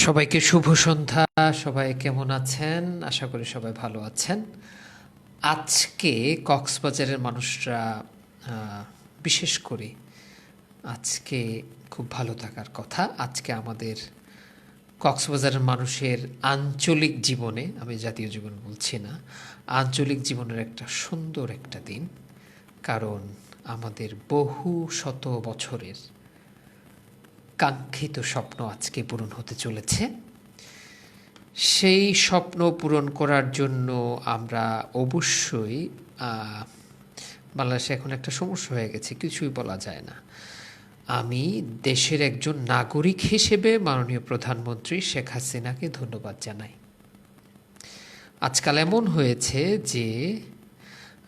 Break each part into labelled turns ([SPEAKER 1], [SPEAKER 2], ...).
[SPEAKER 1] সবাইকে শুভ সন্ধ্যা। সবাই কেমন আছেন? আশা করি সবাই ভালো আছেন। আজকে কক্সবাজারের মানুষরা বিশেষ করে আজকে খুব ভালো থাকার কথা। আজকে আমাদের কক্সবাজারের মানুষের আঞ্চলিক জীবনে, আমি জাতীয় জীবন বলছি না, আঞ্চলিক জীবনের একটা সুন্দর একটা দিন। কারণ আমাদের বহু শত বছরের কাঙ্ক্ষিত স্বপ্ন আজকে পূরণ হতে চলেছে। সেই স্বপ্ন পূরণ করার জন্য আমরা অবশ্যই বাংলাদেশে এখন একটা সমস্যা হয়ে গেছে, কিছুই বলা যায় না। আমি দেশের একজন নাগরিক হিসেবে মাননীয় প্রধানমন্ত্রী শেখ হাসিনাকে ধন্যবাদ জানাই। আজকাল এমন হয়েছে যে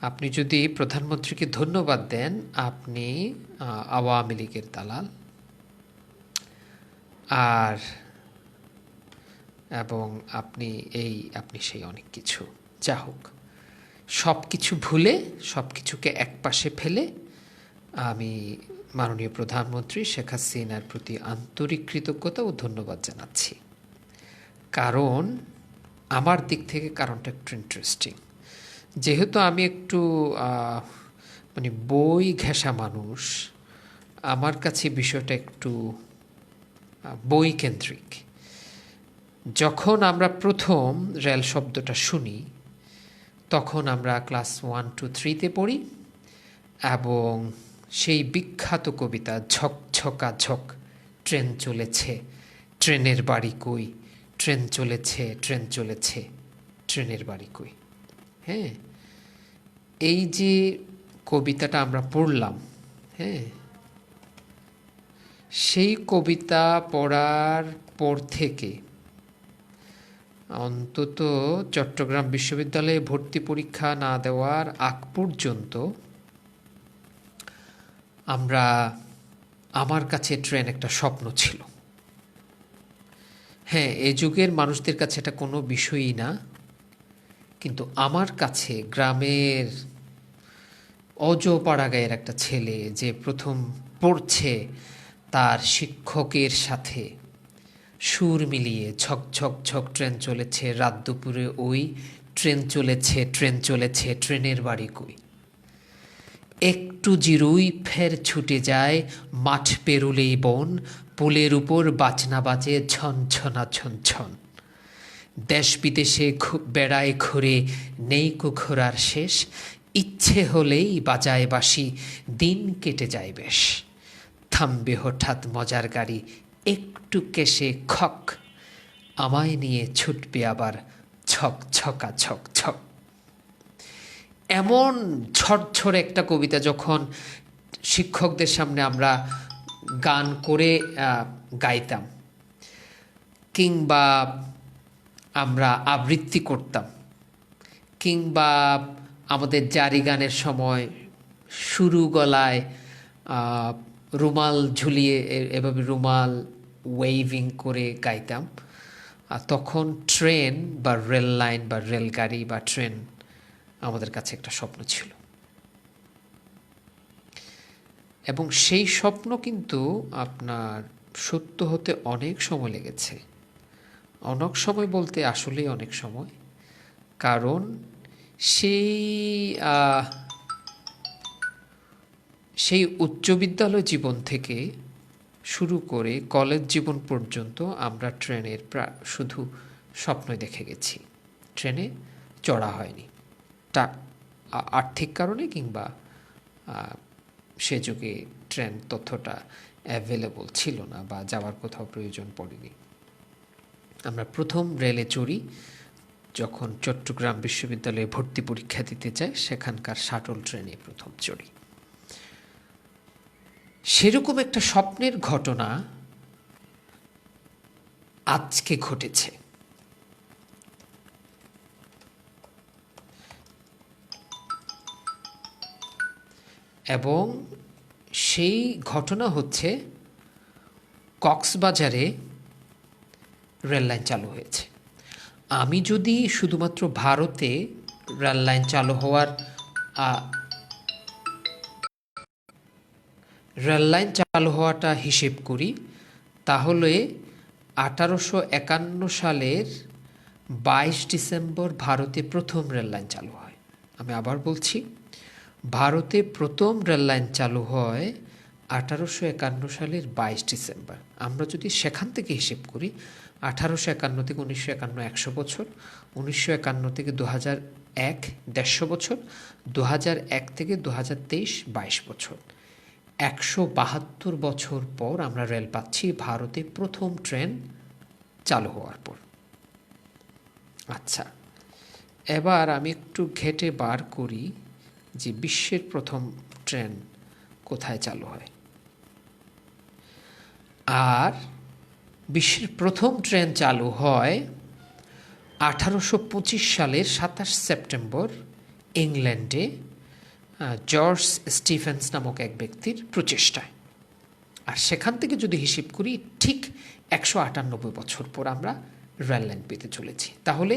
[SPEAKER 1] আপনি যদি প্রধানমন্ত্রীকে ধন্যবাদ দেন, আপনি আওয়ামী লীগের দালাল। আর এবং আপনি সেই অনেক কিছু, যা হোক, সব কিছু ভুলে সব কিছুকে একপাশে ফেলে আমি মাননীয় প্রধানমন্ত্রী শেখ হাসিনার প্রতি আন্তরিক কৃতজ্ঞতা ও ধন্যবাদ জানাচ্ছি। কারণ আমার দিক থেকে কারণটা একটু ইন্টারেস্টিং। যেহেতু আমি একটু মানে বই ঘেঁষা মানুষ, আমার কাছে বিষয়টা একটু বই কেন্দ্রিক। যখন আমরা প্রথম রেল শব্দটা শুনি, তখন আমরা ক্লাস 1, 2, 3-তে পড়ি এবং সেই বিখ্যাত কবিতা ঝকঝকা ঝক, ট্রেন চলেছে, ট্রেনের বাড়ি কই, ট্রেন চলেছে, ট্রেন চলেছে, ট্রেনের বাড়ি কই। হ্যাঁ, এই যে কবিতাটা আমরা পড়লাম, হ্যাঁ, সেই কবিতা পড়ার পর থেকে অন্তত চট্টগ্রাম বিশ্ববিদ্যালয়ে ভর্তি পরীক্ষা না দেওয়ার আগ পর্যন্ত আমার কাছে ট্রেন একটা স্বপ্ন ছিল। হ্যাঁ, এ যুগের মানুষদের কাছে এটা কোনো বিষয়ই না, কিন্তু আমার কাছে গ্রামের অজপাড়াগাঁয়ের একটা ছেলে যে প্রথম পড়ছে, তার শিক্ষকের সাথে সুর মিলিয়ে ঝকঝক ঝক ট্রেন চলেছে, রাত দুপুরে ওই ট্রেন চলেছে, ট্রেন চলেছে, ট্রেনের বাড়ি কই, একটু জিরুই ফের ছুটে যায়, মাঠ পেরুলেই বন, পোলের উপর বাজনা বাজে ঝনঝনা ঝনঝন, দেশ বিদেশে বেড়ায় ঘুরে নেই কো ঘোরার শেষ, ইচ্ছে হলেই বাজায় বাঁশি, দিন কেটে যায় বেশ, থামবে হঠাৎ মজার গাড়ি, একটু কেশে খক, আমায় নিয়ে ছুটবে আবার ছক ছকা ছক ছক। এমন ঝরঝরে একটা কবিতা যখন শিক্ষকদের সামনে আমরা গান করে গাইতাম, কিংবা আমরা আবৃত্তি করতাম, কিংবা আমাদের জারি গানের সময় শুরু গলায় রুমাল ঝুলিয়ে এভাবে রুমাল ওয়েভিং করে গাইতাম, তখন ট্রেন বা রেল লাইন বা রেলগাড়ি বা ট্রেন আমাদের কাছে একটা স্বপ্ন ছিল। এবং সেই স্বপ্ন কিন্তু আপনার সত্য হতে অনেক সময় লেগেছে। অনেক সময় বলতে আসলেই অনেক সময়। কারণ সেই উচ্চ বিদ্যালয় জীবন থেকে শুরু করে কলেজ জীবন পর্যন্ত আমরা ট্রেনের শুধু স্বপ্নই দেখে গেছি। ট্রেনে চড়া হয়নি, আর্থিক কারণে কিংবা সে যুগে ট্রেন তথ্যটা অ্যাভেলেবল ছিল না বা যাওয়ার কোথাও প্রয়োজন পড়েনি। আমরা প্রথম রেলে চড়ি যখন চট্টগ্রাম বিশ্ববিদ্যালয়ে ভর্তি পরীক্ষা দিতে যাই, সেখানকার শাটল ট্রেনে প্রথম চড়ি। সেরকম একটা স্বপ্নের ঘটনা আজকে ঘটেছে। এবং সেই ঘটনা হচ্ছে কক্সবাজারে রেললাইন চালু হয়েছে। আমি যদি শুধুমাত্র ভারতে রেললাইন চালু হওয়াটা হিসেব করি, তাহলে 1851 সালের 22 ডিসেম্বর ভারতে প্রথম রেললাইন চালু হয়। আমি আবার বলছি, ভারতে প্রথম রেললাইন চালু হয় 1851 সালের 22 ডিসেম্বর। আমরা যদি সেখান থেকে হিসেব করি, 1851 থেকে 1951 100 বছর, 1951 থেকে 2001 150 বছর, 2001 থেকে 2023 22 বছর। 172 বছর পর আমরা রেল পাচ্ছি ভারতে প্রথম ট্রেন চালু হওয়ার পর। আচ্ছা, এবার আমি একটু ঘেটে বার করি যে বিশ্বের প্রথম ট্রেন কোথায় চালু হয়। আর বিশ্বের প্রথম ট্রেন চালু হয় 1825 সালের 27 সেপ্টেম্বর ইংল্যান্ডে জর্জ স্টিফেন্স নামক এক ব্যক্তির প্রচেষ্টায়। আর সেখান থেকে যদি হিসেব করি, ঠিক 198 বছর পর আমরা রেললাইন পেতে চলেছি। তাহলে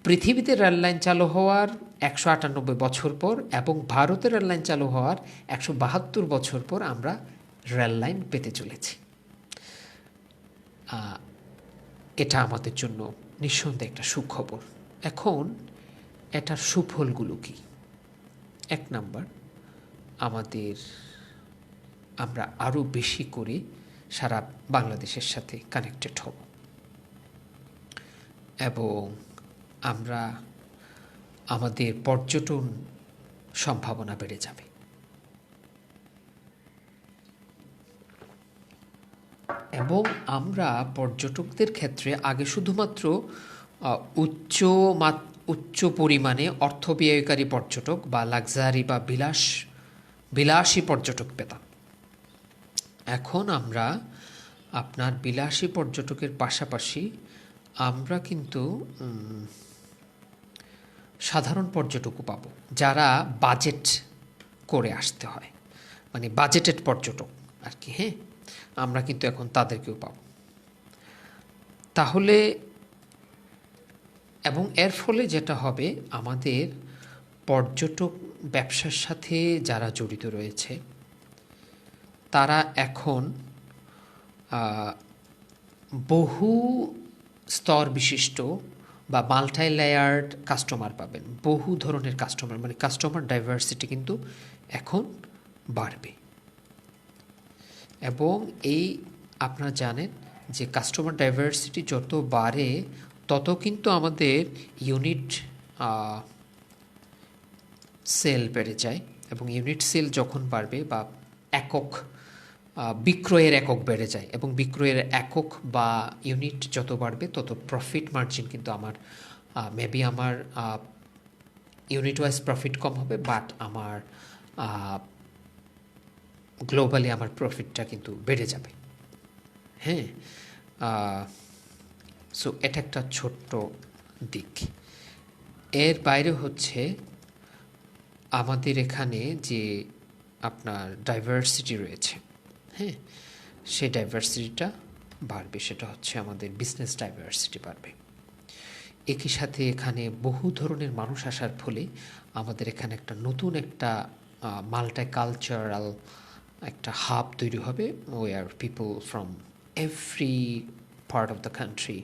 [SPEAKER 1] পৃথিবীতে রেললাইন চালু হওয়ার 198 বছর পর এবং ভারতে রেললাইন চালু হওয়ার 172 বছর পর আমরা রেললাইন পেতে চলেছি। এটা আমাদের জন্য নিঃসন্দেহে একটা সুখবর। এখন এটার সুফলগুলো কি? 1 নাম্বার, আমরা আরও বেশি করে সারা বাংলাদেশের সাথে কানেক্টেড হব এবং আমরা আমাদের পর্যটন সম্ভাবনা বেড়ে যাবে। এবং আমরা পর্যটকদের ক্ষেত্রে আগে শুধুমাত্র উচ্চ পরিমাণে অর্থ ব্যয়কারী পর্যটক বা লাক্সারি বা বিলাসী পর্যটক পেতাম। এখন আমরা আপনার বিলাসী পর্যটকের পাশাপাশি আমরা কিন্তু সাধারণ পর্যটকও পাবো, যারা বাজেট করে আসতে হয়, মানে বাজেটেড পর্যটক আর কি। হ্যাঁ, আমরা কিন্তু এখন তাদেরকেও পাব। তাহলে এবং এর ফলে যেটা হবে, আমাদের পর্যটক ব্যবসার সাথে যারা জড়িত রয়েছে তারা এখন বহু স্তর বিশিষ্ট বা মাল্টি লেয়ার্ড কাস্টমার পাবেন। বহু ধরনের কাস্টমার, মানে কাস্টমার ডাইভার্সিটি কিন্তু এখন বাড়বে। এবং আপনারা জানেন যে কাস্টমার ডাইভার্সিটি যত বাড়ে তত কিন্তু আমাদের ইউনিট সেল বেড়ে যায়। এবং ইউনিট সেল যখন বাড়বে বা একক বিক্রয়ের একক বেড়ে যায়, এবং বিক্রয়ের একক বা ইউনিট যত বাড়বে তত প্রফিট মার্জিন কিন্তু আমার মেবি আমার ইউনিট ওয়াইজ প্রফিট কম হবে, বাট আমার গ্লোবালি আমার প্রফিটটা কিন্তু বেড়ে যাবে। হ্যাঁ, সো এটা একটা ছোট্ট দিক। এর বাইরে হচ্ছে আমাদের এখানে যে আপনার ডাইভার্সিটি রয়েছে, হ্যাঁ, সেই ডাইভার্সিটিটা বাড়বে। সেটা হচ্ছে আমাদের বিজনেস ডাইভার্সিটি বাড়বে। একই সাথে এখানে বহু ধরনের মানুষ আসার ফলে আমাদের এখানে একটা নতুন একটা মাল্টি কালচারাল একটা হাব তৈরি হবে, where people from every part of the country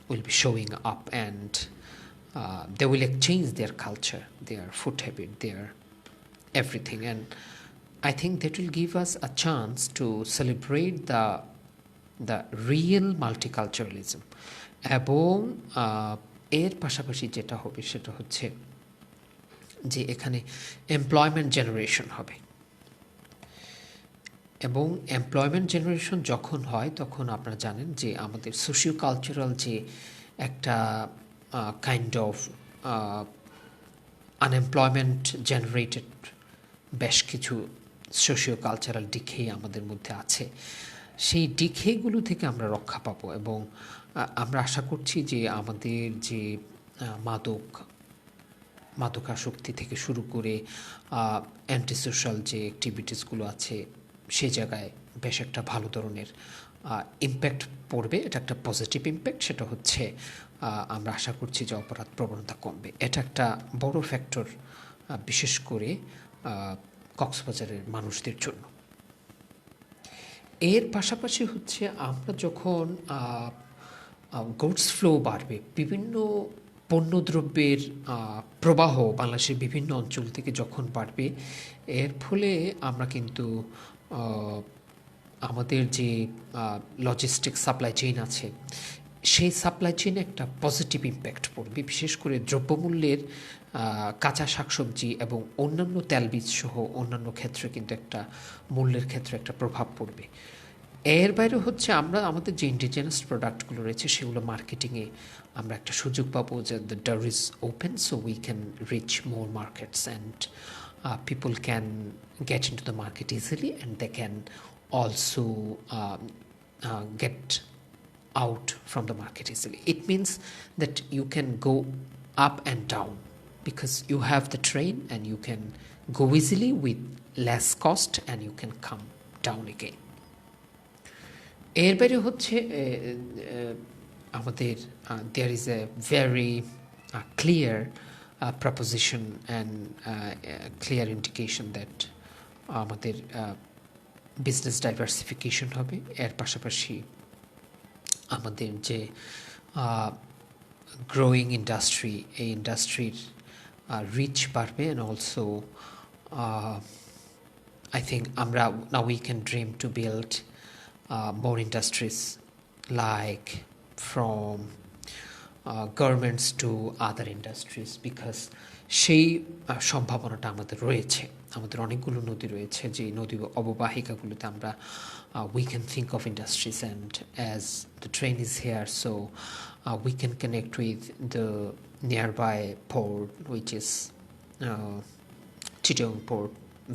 [SPEAKER 1] will be showing up, and they will exchange their culture, their food habit, their everything, and I think that will give us a chance to celebrate the real multiculturalism. এবং এর পাশাপাশি যেটা হবে সেটা হচ্ছে যে এখানে employment generation হবে। এবং এমপ্লয়মেন্ট জেনারেশন যখন হয় তখন আপনারা জানেন যে আমাদের সোশিও কালচারাল যে একটা কাইন্ড অফ আনএমপ্লয়মেন্ট জেনারেটেড বেশ কিছু সোশিও কালচারাল ডিখে আমাদের মধ্যে আছে। সেই ডিখেগুলো থেকে আমরা রক্ষা পাবো এবং আমরা আশা করছি যে আমাদের যে মাদকাসক্তি থেকে শুরু করে অ্যান্টি সোশ্যাল যে অ্যাক্টিভিটিসগুলো আছে সে জায়গায় বেশ একটা ভালো ধরনের ইম্প্যাক্ট পড়বে। এটা একটা পজিটিভ ইম্প্যাক্ট। সেটা হচ্ছে আমরা আশা করছি যে অপরাধ প্রবণতা কমবে। এটা একটা বড় ফ্যাক্টর, বিশেষ করে কক্সবাজারের মানুষদের জন্য। এর পাশাপাশি হচ্ছে আমরা যখন গুডস ফ্লো বাড়বে, বিভিন্ন পণ্যদ্রব্যের প্রবাহ বাংলাদেশের বিভিন্ন অঞ্চল থেকে যখন বাড়বে, এর ফলে আমরা কিন্তু আহ, আমাদের যে লজিস্টিক সাপ্লাই চেইন আছে, সেই সাপ্লাই চেইনে একটা পজিটিভ ইম্প্যাক্ট পড়বে, বিশেষ করে দ্রব্যমূল্যের কাঁচা শাকসবজি এবং অন্যান্য তেলবীজ সহ অন্যান্য ক্ষেত্রে কিন্তু একটা মূল্যের ক্ষেত্রে একটা প্রভাব পড়বে। এর বাইরে হচ্ছে আমরা আমাদের যে ইন্ডিজিনাস প্রোডাক্টগুলো রয়েছে সেগুলো মার্কেটিংয়ে আমরা একটা সুযোগ পাবো, যে the door is open so we can reach more markets and people can get in to the market easily and they can also get out from the market easily. It means that you can go up and down because you have the train and you can go easily with less cost and you can come down again. এর বাইরে হচ্ছে আমাদের there is a very clear proposition and clear indication that আমাদের business diversification হবে। এর পাশাপাশি আমাদের যে গ্রোয়িং ইন্ডাস্ট্রি, এই ইন্ডাস্ট্রির রিচ বাড়বে অ্যান্ড অলসো আই থিঙ্ক আমরা now we can dream to build more industries like from governments to other industries because সেই সম্ভাবনাটা আমাদের রয়েছে। আমাদের অনেকগুলো নদী রয়েছে, যে নদী অববাহিকাগুলোতে আমরা we can think of industries, and as the train is here so we can connect with the nearby port which is Chittagong port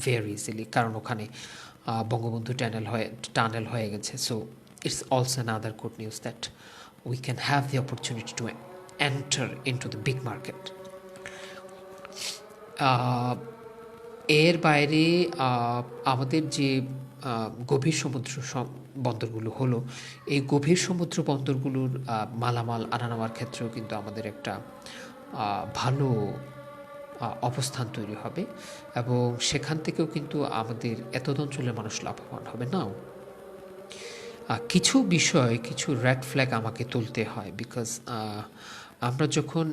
[SPEAKER 1] very easily, কারণ ওখানে বঙ্গবন্ধু টানেল হয়ে গেছে। So it's also another good news that we can have the opportunity to enter into the big market. এর বাইরে আমাদের যে গভীর সমুদ্র বন্দরগুলো হলো, এই গভীর সমুদ্র বন্দরগুলোর মালামাল আনা নেওয়ার ক্ষেত্রেও কিন্তু আমাদের একটা ভালো অবস্থান তৈরি হবে এবং সেখান থেকেও কিন্তু আমাদের এতদ অঞ্চলের মানুষ লাভবান হবে। নাও কিছু বিষয়, কিছু রেড ফ্ল্যাগ আমাকে তুলতে হয়, বিকজ আমরা যখন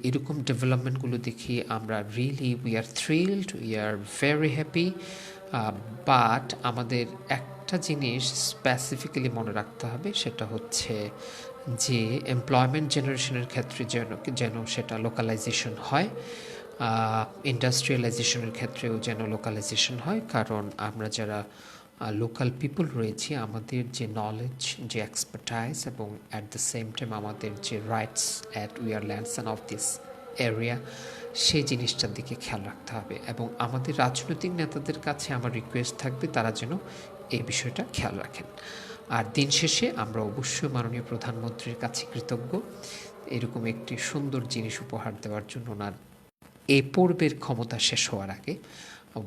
[SPEAKER 1] এরকম ডেভেলপমেন্টগুলো দেখি আমরা really we are thrilled, we are very happy, but আমাদের একটা জিনিস স্পেসিফিক্যালি মনে রাখতে হবে, সেটা হচ্ছে যে এমপ্লয়মেন্ট জেনারেশনের ক্ষেত্রে যেন সেটা লোকালাইজেশন হয়, ইন্ডাস্ট্রিয়ালাইজেশনের ক্ষেত্রেও যেন লোকালাইজেশন হয়, কারণ আমরা যারা লোকাল পিপল রয়েছি আমাদের যে নলেজ, যে এক্সপার্টাইজ এবং অ্যাট দ্য সেম টাইম আমাদের যে রাইটস অ্যাট উই আর ল্যান্ডসন অফ দিস এরিয়া, সেই জিনিসটার দিকে খেয়াল রাখতে হবে। এবং আমাদের রাজনৈতিক নেতাদের কাছে আমার রিকোয়েস্ট থাকবে তারা যেন এই বিষয়টা খেয়াল রাখেন। আর দিন শেষে আমরা অবশ্যই মাননীয় প্রধানমন্ত্রীর কাছে কৃতজ্ঞ এরকম একটি সুন্দর জিনিস উপহার দেওয়ার জন্য, ওনার এই পূর্বের ক্ষমতা শেষ হওয়ার আগে,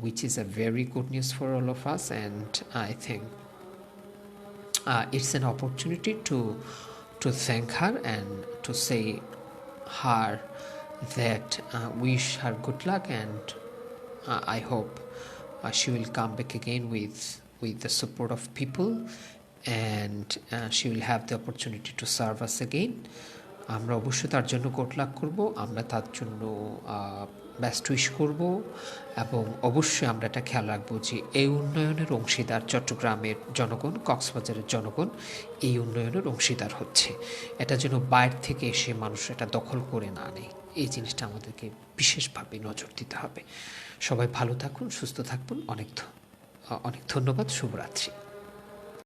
[SPEAKER 1] which is a very good news for all of us, and I think it's an opportunity to thank her and to say her that wish her good luck, and I hope she will come back again with the support of people, and she will have the opportunity to serve us again. আমরা অবশ্যই তার জন্য good luck করব, আমরা তার জন্য best wish করব এবং অবশ্যই আমরা এটা খেয়াল রাখবো যে এই উন্নয়নের অংশীদার চট্টগ্রামের জনগণ, কক্সবাজারের জনগণ এই উন্নয়নের অংশীদার হচ্ছে। এটা যেন বাইরে থেকে এসে মানুষ এটা দখল করে না নেয়, এই জিনিসটা আমাদেরকে বিশেষভাবে নজর দিতে হবে। সবাই ভালো থাকুন, সুস্থ থাকুন, অনেক ধন্যবাদ, শুভরাত্রি।